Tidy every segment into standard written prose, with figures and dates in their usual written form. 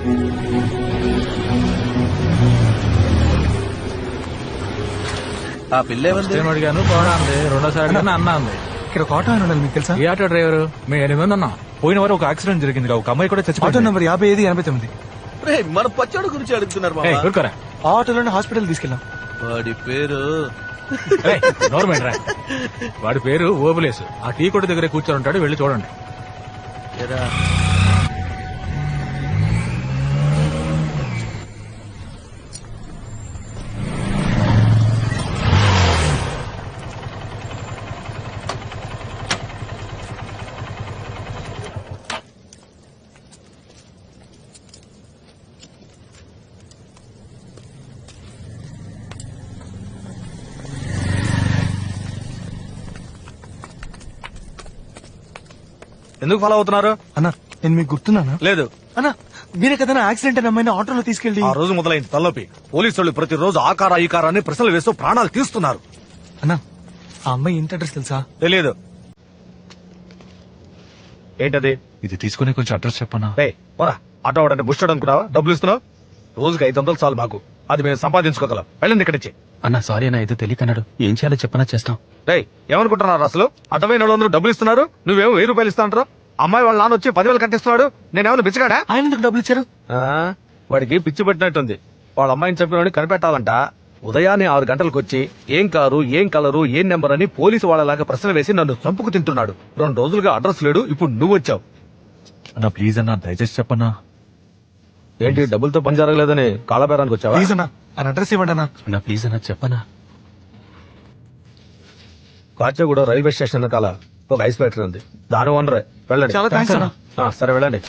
ఆ పిల్ల అడిగాను పోడా అంది, రెండోసారి అన్న అంది. ఇక్కడ ఒక ఆటో ఆయన ఉండాలి, మీకు తెలుసా? ఏ ఆటో డ్రైవర్? మేము 8 మంది ఉన్నాం. పోయిన వారు ఒక యాక్సిడెంట్ జరిగింది, ఒక అమ్మాయి కూడా ఆటో చచ్చిపోయింది. నెంబర్ 5589. మన పచ్చడి గురించి అడుగుతున్నారు ఏయ్, మామ. ఊరుకోరా. ఆ ఆటోలోనే హాస్పిటల్ తీసుకెళ్ళాం. వాడి పేరు ఏయ్, గవర్నమెంట్ రా. వాడి పేరు ఓబులేసు. ఆ టీ కొట్టు దగ్గర కూర్చొని ఉంటాడు, వెళ్ళి చూడండి. ఏరా, ఎందుకు ఫాలో అవుతున్నారు? అన్నా నేను మీకు గుర్తున్నానా? లేదు, అన్నా మీరే కదా యాక్సిడెంట్ అయిన అమ్మాయిని ఆటోలో తీసుకెళ్ళి. ఆ రోజు మొదలైంది తలనొప్పి. పోలీసు వాళ్ళు ప్రతిరోజు ఆకార ఈ కారాన్ని ప్రశ్నలు వేస్తూ ప్రాణాలు తీస్తున్నారు. అన్నా ఆ అమ్మాయి ఇంటి అడ్రస్ తెలుసా? తెలియదు. ఏంటది? ఇది తీసుకుని కొంచెం అడ్రస్ చెప్పనా? పోరా, ఆటో అవడానికి బుష్ అనుకున్నావా? డబ్బులు ఇస్తున్నావు. రోజుకి 500 చాలు మాకు, అది మేము సంపాదించుకోగలం. వెళ్ళండి ఇక్కడి నుంచి. అన్నా సారీ అన్న, ఏదో తెలియకన్నాడు. ఏం చేయాలో చెప్పనా చేస్తాం. ఏమనుకుంటున్నారు అసలు? అటవై 400 డబ్బులు ఇస్తున్నారు, నువ్వేమో 1000 రూపాయలు ఇస్తా అంటారు. అమ్మాయి వాళ్ళ నాన్న వచ్చి 10,000 కట్టిస్తున్నాడు. నేనేమన్నా బిచ్చగాడా? ఆయన ఎందుకు డబ్బులు ఇచ్చారు? వాడికి పిచ్చి పెట్టినట్టుంది. వాళ్ళ అమ్మాయిని చంపినోడిని కనిపెట్టాలంట. ఉదయాన్నే 6 గంటలకు వచ్చి ఏం కారు, ఏం కలరు, ఏం నెంబర్ అని పోలీసు వాళ్ళలాగా ప్రశ్న వేసి నన్ను చంపుకు తింటున్నాడు. 2 రోజులుగా అడ్రస్ లేడు. ఇప్పుడు నువ్వు వచ్చావు. అన్నా ప్లీజ్ అన్నా, దయచేసి చెప్పన్నా. ఏంటి, డబ్బులతో పని జరగలేదని కాళ్ళబేరానికి వచ్చావా? ప్లీజ్ అన్నా ఆయన అడ్రస్ ఇవ్వండి అన్నా. అన్నా ప్లీజ్ అన్నా చెప్పనా. కాచగూడ రైల్వే స్టేషన్ వెనకాల ఒక ఐస్ ఫ్యాక్టరీ ఉంది, దాని ఓనరే. వెళ్ళండి. చాలా థ్యాంక్స్ అన్నా. సరే వెళ్ళండి.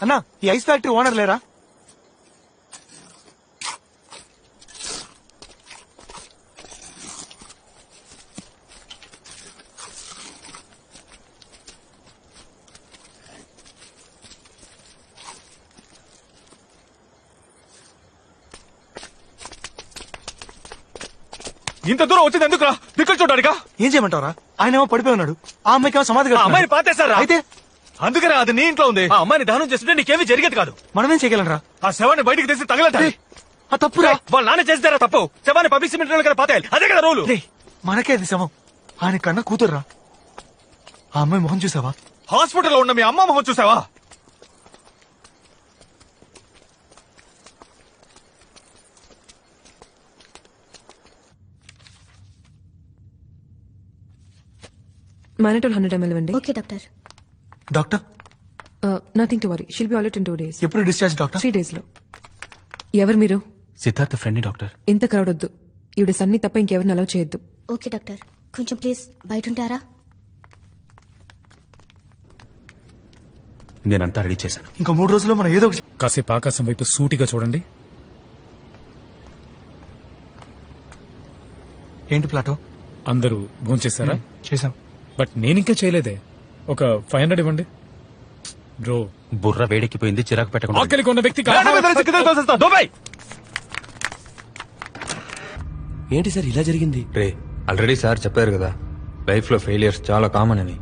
అన్నా ఈ ఐస్ ఫ్యాక్టరీ ఓనర్ లేరా? ఇంత దూరం వచ్చింది ఎందుకురా? దిక్కులు చూడడానికా? ఏం చేయమంటారా? ఆయన ఏమో పడిపోయి ఉన్నాడు, ఆ అమ్మాయికి ఏమో సమాధి కడుతున్నాడు. అమ్మాయిని పాతేశారా? అయితే అందుకనే అది నీ ఇంట్లో ఉంది. ఆ అమ్మాయిని దహనం చేస్తుంటే నీకేమీ జరిగేది కాదు. మనమేం చేయగలరా? ఆ శవాన్ని బయటికి తీసి తగలటాలి. ఆ తప్పురా. వాళ్ళ నాన్న చేస్తారా తప్పు? శవాన్ని పబ్లిక్ సిమెంట్ కదా పాతేయాలి, అదే కదా రూలు. మనకే అది శవం, ఆయన కన్నా కూతుర్రా. ఆ అమ్మాయి మొహం చూసావా? హాస్పిటల్లో ఉన్న మీ అమ్మ మొహం చూసావా? Mannitol 100 ml ఇవ్వండి. Okay doctor. Doctor nothing to worry, she'll be all in 2 days. ఎప్పుడు డిశ్చార్జ్ డాక్టర్? 3 days లో. ఎవరు మీరు? Siddhartha friend doctor. ఇంత క్రౌడ్ వద్దు, ఈవిడ సన్ని తప్ప ఇంకెవరిని అలౌ చేయొద్దు. ఓకే డాక్టర్, కొంచెం ప్లీజ్ బయట ఉంటారా? నేనంతా రెడీ చేశాను. ఇంకా 3 రోజుల్లో మనం ఏదో ఒకటి. కాసేపు ఆకాశం వైపు సూటిగా చూడండి. ఏంటి ప్లాటో? అందరూ భోంచేశారా? చేసాం. బట్ నేనింకా చేయలేదే. ఒక 500 ఇవ్వండి బ్రో. బుర్ర వేడెక్కిపోయింది, చిరాకు పెట్టకుండా. ఆకలికి ఉన్న వ్యక్తికి ఏంటి సార్ ఇలా జరిగింది? రే, ఆల్రెడీ సార్ చెప్పారు కదా, లైఫ్ లో ఫెయిలియర్స్ చాలా కామన్ అని.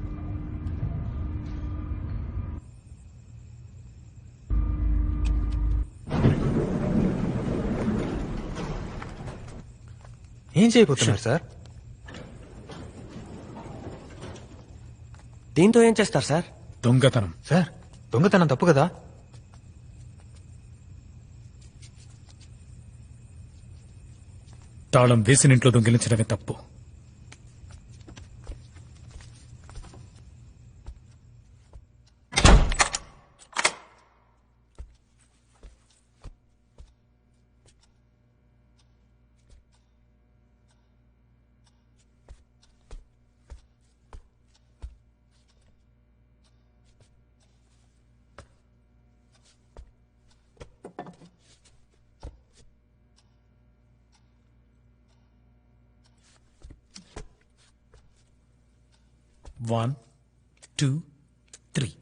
ఏం చేయబోతున్నారు సార్? దీంతో ఏం చేస్తారు సార్? దొంగతనం. సార్ దొంగతనం తప్పు కదా? తాళం వేసిన ఇంట్లో దొంగిలించడమే తప్పు. One, two, three.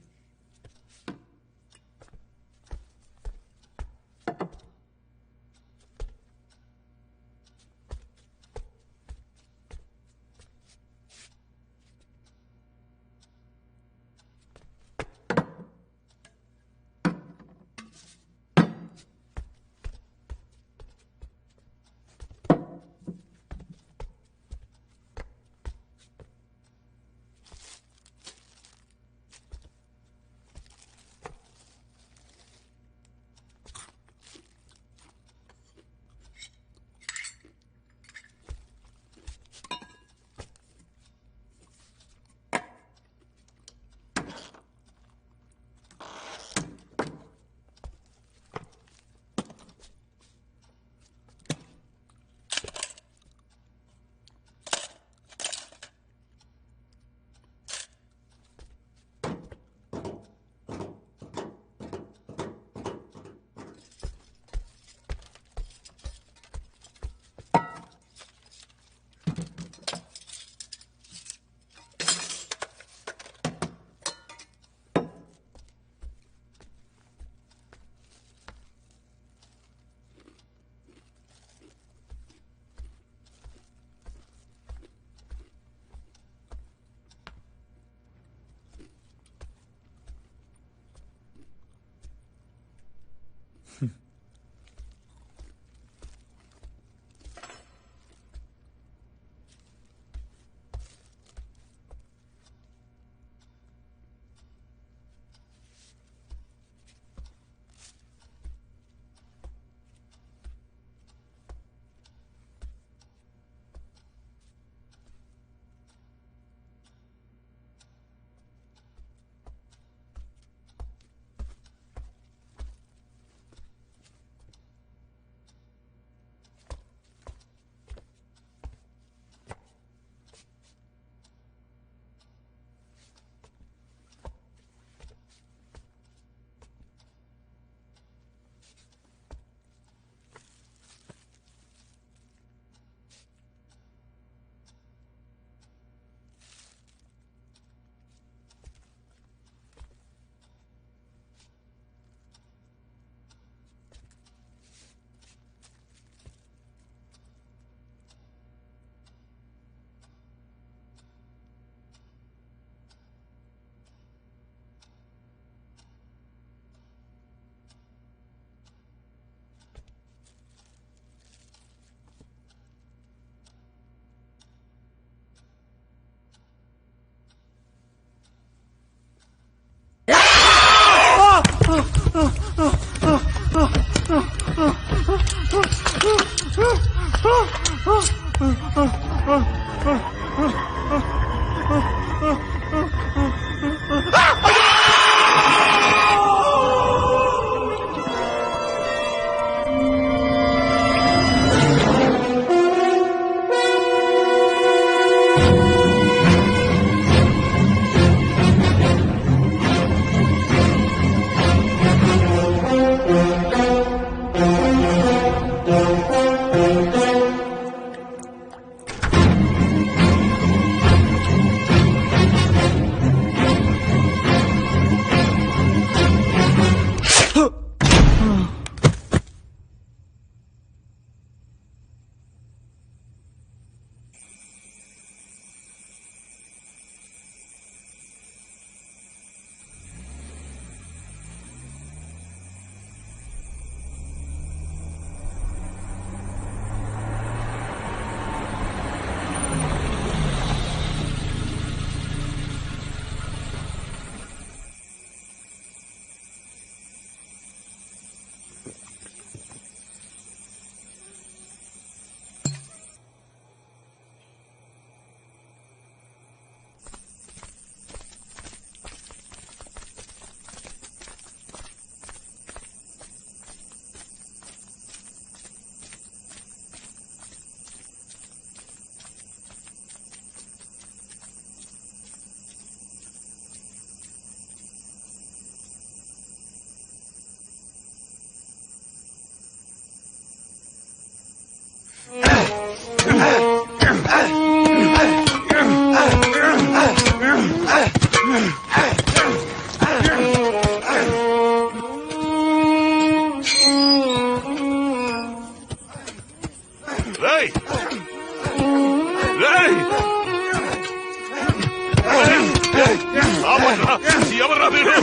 ఎవరా మీరు?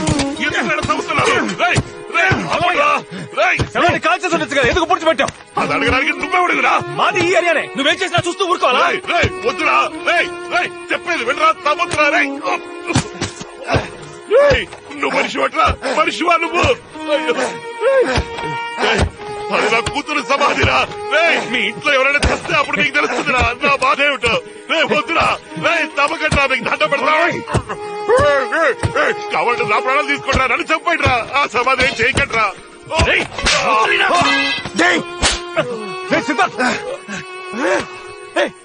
ఎందుకు సంస్థలు? కాల్చేసి ఉండొచ్చు కదా, ఎందుకు పూడ్చిపెట్టావు? అది అడగడానికి నువ్వే అడుగురా. మాది ఈ ఏరియానే, నువ్వేం చేసినా చూస్తూ ఊరుకోవాలా? వద్దురా, చెప్పేది వినరా, తమ్ముతురా. నువ్వు మనిషి పట్రా, మనిషివా నువ్వు? అది నా కూతురు సమాధిరా. మీ ఇంట్లో ఎవరైనా తెస్తే అప్పుడు నీకు తెలుస్తుందిరా నా బాధ ఏమిటో. వద్దురా, తమ్మకట్రా, మీకు దండ పెడతా. కావాలంటే నా ప్రాణాలు తీసుకుంటారా, నన్ను చంపండిరా. ఆ సమాధి ఏం చేయకండిరా.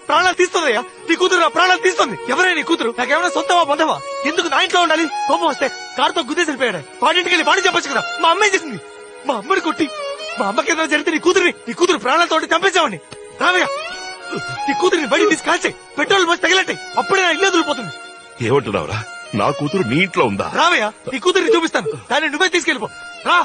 ప్రాణాలు తీస్తుందయ్యా, నీ కూతురు నా ప్రాణాలు తీస్తుంది. ఎవరైనా నీ కూతురు నాకేమైనా సొంతమా బంధమా? ఎందుకు నా ఇంట్లో ఉండాలి? కోపం వస్తే కారుతో గుద్దేసి వెళ్ళిపోయాడు. వాడింటికి వెళ్ళి వాడి చెప్పొచ్చు కదా. మా అమ్మాయి చేసింది, మా అమ్మని కొట్టి. మా అమ్మకి ఏదైనా జరిగితే నీ కూతురు ప్రాణాలతో చంపేసావని. రావయ్యా, నీ కూతురిని బయట తీసి కాల్చే, పెట్రోల్ పోసి తగిలట్టే, అప్పుడే నా ఇల్లు వదిలిపోతుంది. ఏమంటున్నావురా? నా కూతురు నీ ఇంట్లో ఉందా? రావయ్యా, నీ కూతురిని చూపిస్తాను, దాన్ని నువ్వే తీసుకెళ్ళిపో. రా.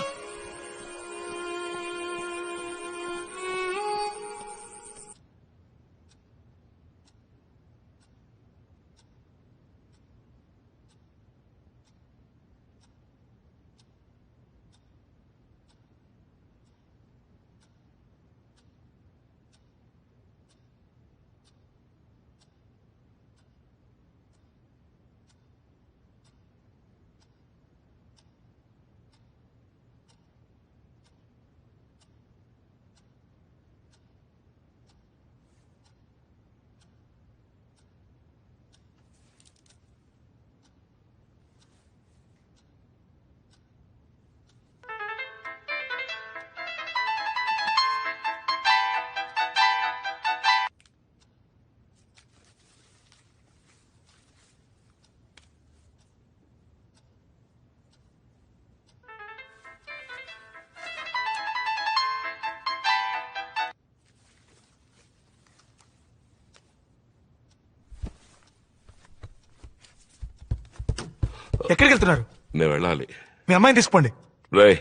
ఎక్కడికి వెళ్తున్నారు? నేను వెళ్ళాలి. మీ అమ్మాయిని తీసుకోండి. రేయ్,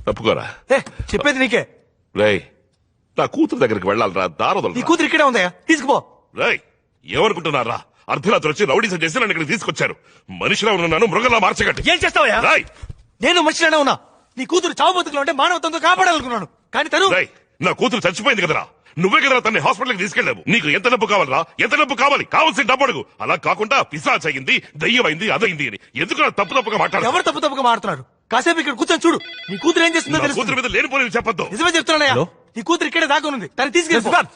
తప్పుకోరా. చెప్పేది నీకే. రేయ్, నా కూతురు దగ్గరికి వెళ్ళాలరా, దారదలు. నీ కూతురు ఇక్కడే ఉందయ్యా, తీసుకుపో. రేయ్, ఏమనుకుంటున్నారా? అర్ధరాత్రి వచ్చి రౌడీసం చేసి నన్ను ఇక్కడ తీసుకొచ్చారు. మనిషిలా ఉన్నాను, మృగంలా మార్చగట్టి. ఏం చేస్తావయ్యా? నేను మనిషిలోనే ఉన్నా. నీ కూతురు చావు బతుకులు అంటే మానవత్వంతో కాపాడాలనుకున్నాను, కానీ తను. నా కూతురు చచ్చిపోయింది కదరా. నువ్వే కదరా తన్ని హాస్పిటల్కి తీసుకెళ్ళావు. నీకు ఎంత డబ్బు కావాలరా? ఎంత డబ్బు కావాలి? కావాల్సిన డబ్బు అడుగు. అలా కాకుండా పిశాచ్ అయింది, దయ్యమైంది, అదైంది అని ఎందుకు తప్పుగా మాట్లాడు? ఎవరు తప్పుగా మాట్లాడుతున్నారు? కాసేపు ఇక్కడ కూర్చొని చూడు, నీ కూతురు ఏం చేస్తుందో తెలుసు. కూతురు మీద లేనిపోయి చెప్పొద్దు. నిజమే చెప్తున్నానయ్యా, నీ కూతురు ఇక్కడే దాక్కునుంది, తను తీసుకెళ్ళి.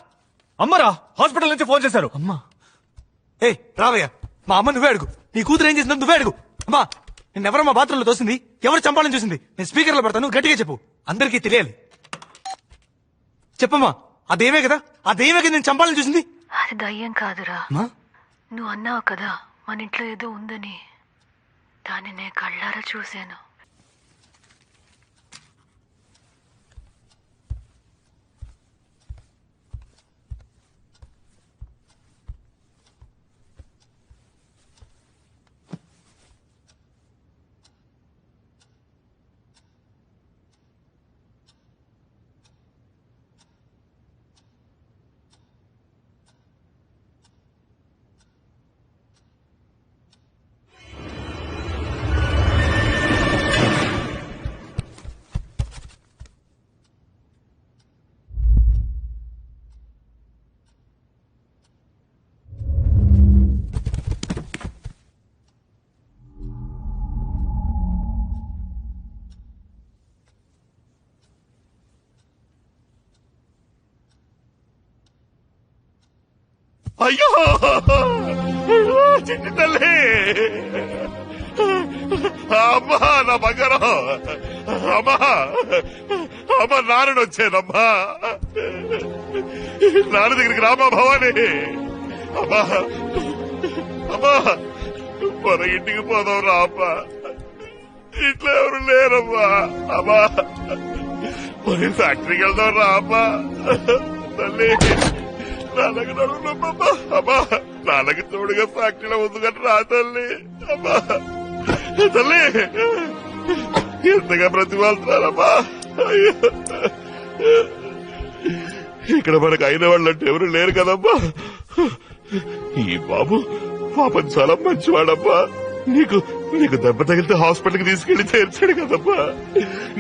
అమ్మరా హాస్పిటల్ నుంచి ఫోన్ చేశారు. అమ్మా, ఏ రావయ్యా, మా అమ్మ నువ్వే అడుగు. నీ కూతురు ఏం చేసిందో నువ్వే అడుగు. అమ్మా, నిన్నెవరో మా బాత్రూమ్ లో తోసింది, ఎవరు చంపాలని చూసింది, నేను స్పీకర్ లో పెడతాను, గట్టిగా చెప్పు, అందరికీ తెలియాలి. చెప్పమ్మా, అదేమే కదా, అదేమే కదా నేను చంపాలని చూసింది. అది దయ్యం కాదురా. నువ్వు అన్నావు కదా మన ఇంట్లో ఏదో ఉందని, దాన్ని నేను కళ్ళారా చూశాను. అయ్యో చిట్టి తల్లి, అమ్మా నా బంగారం, అమ్మా అమ్మా నాన్న వచ్చానమ్మా, నాన్న దగ్గరికి రామా భవాని. అమ్మా అమ్మా, మన ఇంటికి పోదాం రా అమ్మా, ఇంట్లో ఎవరు లేరమ్మా. అమ్మా మన ఫ్యాక్టరీకి వెళ్దాం రా అమ్మా తల్లి. నాన్నకి నడువునమ్మా. అమ్మా నాన్నకి తోడుగా ఫ్యాక్టరీలో ఉంది కానీ రా తల్లి. అమ్మా తల్లి ఎంతగా ప్రతిమాలుతున్నారమ్మా. అయ్యో ఇక్కడ మనకు అయిన వాళ్ళంటే ఎవరు లేరు కదమ్మా. ఈ బాబు పాపం చాలా మంచివాడమ్మా. నీకు నీకు దెబ్బ తగిలితే హాస్పిటల్కి తీసుకెళ్లి చేర్చాడు కదమ్మా.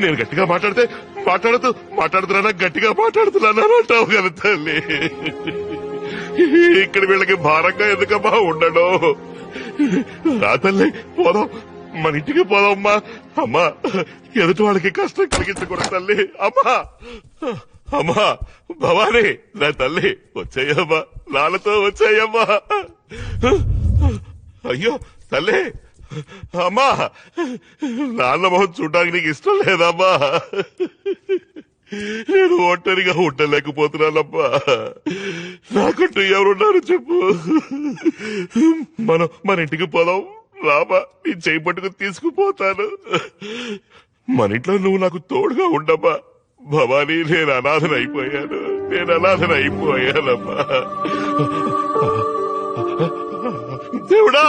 నేను గట్టిగా మాట్లాడుతున్నా గట్టిగా మాట్లాడుతున్నాను అంటావు కదా తల్లి. ఇక్కడ వీళ్ళకి భారంగా ఎందుకమ్మా ఉండడం. రా తల్లి పోదాం, మన ఇంటికి పోదామ్మా. అమ్మా ఎదుటి వాళ్ళకి కష్టం కలిగించకూడదు తల్లి. అమ్మా అమ్మా భవానీ నా తల్లి వచ్చాయమ్మా, నాన్నతో వచ్చాయమ్మా. అయ్యో తల్లి అమ్మా నాన్న మొహం చూడడానికి నీకు ఇష్టం లేదమ్మా. నేను ఒంటరిగా ఉండలేకపోతున్నానమ్మా. నాకంటూ ఎవరున్నారు చెప్పు. మన ఇంటికి పోదాం రామా, నీ చేయి పట్టుకుని తీసుకుపోతాను. మన ఇంట్లో నువ్వు నాకు తోడుగా ఉండమ్మా. భవానీ నేను అనాథనైపోయానమ్మా. దేవుడా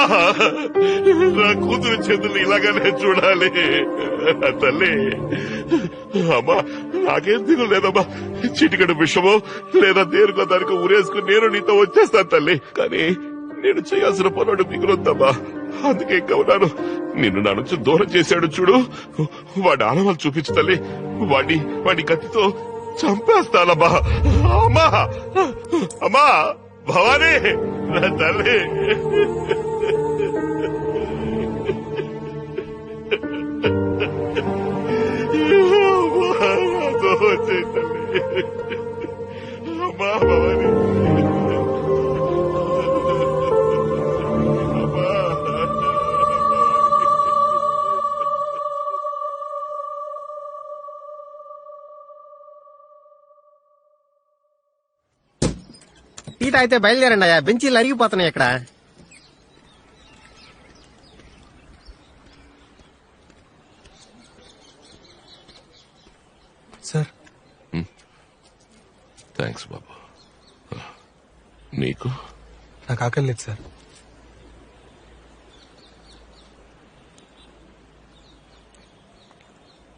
నా కూతురు చేతులు ఇలాగానే చూడాలి తల్లి. అమ్మా నాకేం దిగులు లేదమ్మా. చిటికడు విషమో లేదా దేనికో దానికి ఊరేసుకుని నేను నీతో వచ్చేస్తాను తల్లి. కానీ నేను చేయాల్సిన పనుడు మిగులుద్దమ్మా. అందుకే గౌనాను నిన్ను నా నుంచి దూరం చేశాడు చూడు, వాడి ఆనవాళ్ళు చూపించు తల్లి. వాడి కత్తితో చంపేస్తానమ్మా. అమ్మా అమ్మా భవానీ నా తల్లి. వచ్చే తల్లి. అమ్మా భవానీ టీ తాగితే బయలుదేరండి అయ్యా, బెంచీలు అరిగిపోతున్నాయి ఇక్కడ. సార్ థ్యాంక్స్ బాబు. నీకు నాకు ఆకలి లేదు సార్.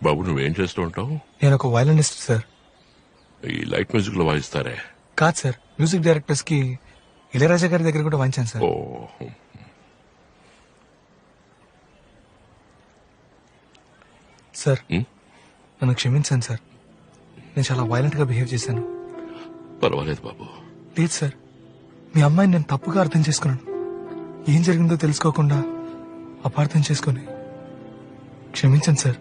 బాబు నువ్వేం చేస్తూ ఉంటావు? నేను ఒక వయలినిస్ట్ సార్. ఈ లైట్ మ్యూజిక్ లో వాయిస్తారే? కాదు సార్, మ్యూజిక్ డైరెక్టర్స్ కి ఇళయరాజా గారి దగ్గర కూడా వాయించాను సార్. ఓ సార్ నన్ను క్షమించాను సార్, నేను చాలా వైలెంట్ గా బిహేవ్ చేశాను. పర్వాలేదు బాబు. లేదు సార్, మీ అమ్మాయిని నేను తప్పుగా అర్థం చేసుకున్నాను. ఏం జరిగిందో తెలుసుకోకుండా అపార్థం చేసుకుని క్షమించండి సార్.